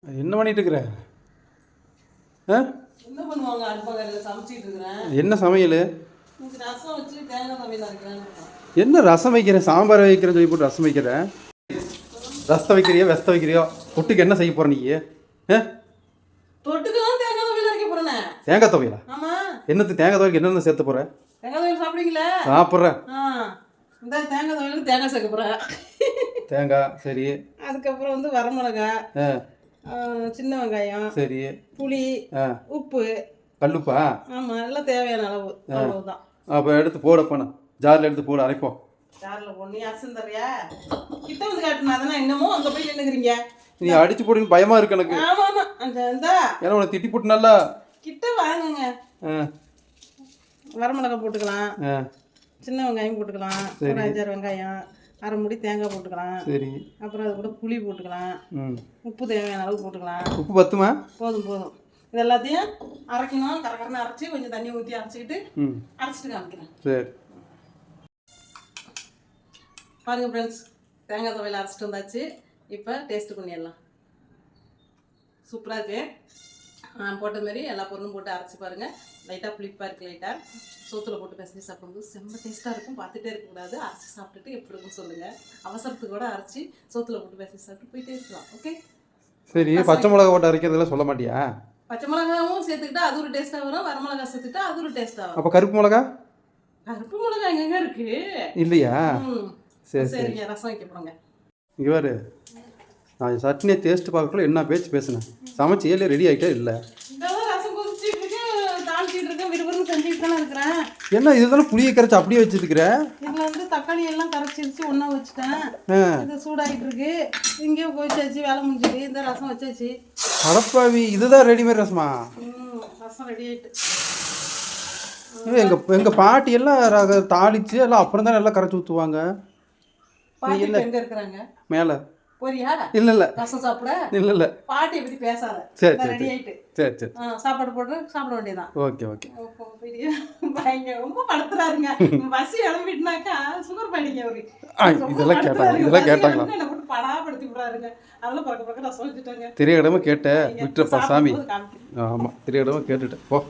என்ன பண்ணிட்டு இருக்கிற? என்ன பண்ணுவாங்க? அடுப்பங்கரையில் சமைச்சிட்டு இருக்கிறேன். என்ன சமையல்? ரசம் வச்சு தேங்காய் சமையல் அரைக்கிறேன். என்ன ரசம் வைக்கிறேன்? சாம்பார் வைக்கிறேன்னு சொல்லி போட்டு ரசம் வைக்கிறேன். ரசத்தை வைக்கிறியோ வெஸ்த வைக்கிறியோ? தொட்டுக்கு என்ன செய்ய போற நீ? தொட்டுக்கு தான் தேங்காய் சமையல் அரைக்க போறேன். தேங்காய் துவையலா? ஆமா. என்னது தேங்காய் துவையலுக்கு என்னென்ன சேர்த்து போற? தேங்காய் துவையல் சாப்பிடுவீங்களா? சாப்பிட்றேன். இந்த தேங்காய் துவையலுக்கு தேங்காய் சேர்க்க போறேன். தேங்காய் சரி. அதுக்கப்புறம் வந்து வரமிளகாய், சின்ன வெங்காயம், சரி, புளி, உப்பு, கல்லுப்பா. ஆமா, எல்லாம் தேவையான அளவு. அவ்வளவுதான். அப்போ எடுத்து போட போன ஜாரில் எடுத்து போட அரைப்போம். ஜாரில் போடு. நீ அரிசி தரியா? கிட்ட வந்து காட்டுனா தானே இன்னமும் அங்கே போய் நின்றுக்கிறீங்க. நீ அடிச்சு போடுன்னு பயமா இருக்கு எனக்கு. ஆமா ஆமா. அந்த ஏன்னா உனக்கு திட்டி போட்டு நல்லா கிட்ட வாங்குங்க. வரமிளகாய் போட்டுக்கலாம், சின்ன வெங்காயம் போட்டுக்கலாம், ஒரு 5-6 வெங்காயம், அரை முடி தேங்காய் போட்டுக்கலாம். சரி. அப்புறம் அது கூட புளி போட்டுக்கலாம். உப்பு தேவையான அளவு போட்டுக்கலாம். உப்பு பத்துமா? போதும் போதும். இது எல்லாத்தையும் அரைக்கணும். கரகரன்னு அரைச்சி கொஞ்சம் தண்ணி ஊற்றி அரைச்சிக்கிட்டு அரைச்சிட்டு காமிக்கிறேன். சரி. பாருங்க ஃப்ரெண்ட்ஸ், தேங்காய் துவையல் அரைச்சிட்டு வந்தாச்சு. இப்போ டேஸ்ட்டு பண்ணிடலாம். சூப்பராக இருக்குது. நான் போட்ட மாதிரி எல்லா பொருளும் போட்டு அரைச்சி பாருங்கள். லைட்டாக புளிப்பாக இருக்குது. லைட்டாக சோத்தில் போட்டு பிசைஞ்சு சாப்பிடும்போது செம்ம டேஸ்ட்டாக இருக்கும். பார்த்துட்டே இருக்கக்கூடாது. அரைச்சி சாப்பிட்டுட்டு எப்படி இருக்குன்னு சொல்லுங்கள். அவசரத்துக்கு கூட அரைச்சி சோத்தில் போட்டு பிசைஞ்சு சாப்பிட்டு போயிட்டே இருக்கலாம். ஓகே. சரி. பச்சை மிளகா போட்டு அரைக்கிறதெல்லாம் சொல்ல மாட்டியா? பச்சை மிளகாவும் சேர்த்துக்கிட்டா அது ஒரு டேஸ்ட்டாக வரும். வரமிளகா சேர்த்துக்கிட்டா அது ஒரு டேஸ்ட்டாக வரும். அப்போ கருப்பு மிளகா? கருப்பு மிளகா எங்கெங்க இருக்குது? இல்லையா? சரி சரிங்க. ரசம் வைக்க போகிறோங்க. இங்கே பாரு, நான் சட்னியை டேஸ்ட்டு பார்க்கக்குள்ள என்ன பேச்சு பேசுனேன். சமைச்சு ஏழு ரெடி ஆகிட்டே இல்லை. ரசம் கொதிச்சுட்டு இருக்கேன், தாளிச்சிட்டு இருக்கேன், விறுவிறுன்னு செஞ்சுட்டு தானே இருக்கிறேன். என்ன இதுதானே புளியை கரைச்சி அப்படியே வச்சுருக்கிற? இதில் வந்து தக்காளி எல்லாம் கரைச்சிருச்சு, ஒன்றா வச்சுட்டேன். இது சூடாகிட்டு இருக்கு. இங்கேயே போயிச்சாச்சு, வேலை முடிஞ்சுது. இந்த ரசம் வச்சாச்சு. அடப்பாவி, இதுதான் ரெடிமேட் ரசமா? ரசம் ரெடி ஆகிட்டு. எங்கள் பாட்டி எல்லாம் தாளிச்சு எல்லாம் அப்புறம் தான் எல்லாம் கரைச்சி ஊற்றுவாங்க. பாட்டி எங்கே இருக்கிறாங்க? மேலே. போறியா? இல்ல ரசம் சாப்பிட? இல்ல பாட்டியை பத்தி பேசாத. சரி ரெடி ஆயிட்டு. சரி சாப்பாடு போட்டு சாப்பிட வேண்டியதான். ஓகே. பயங்க ரொம்ப படுத்துறாருங்க. பசி கிளம்பிட்டுனாக்கா சுகர் பண்ணிக்க அவரு. இதெல்லாம் கேட்டாங்களா? என்ன போட்டு படாப்படுத்தி விடுறாருங்க. அதெல்லாம் பக்க ரசம் வச்சுட்டாங்க. தெரியாதமா கேட்ட விட்டுறப்பா சாமி. ஆமா, தெரியாதமா கேட்டுட்டேன். போ.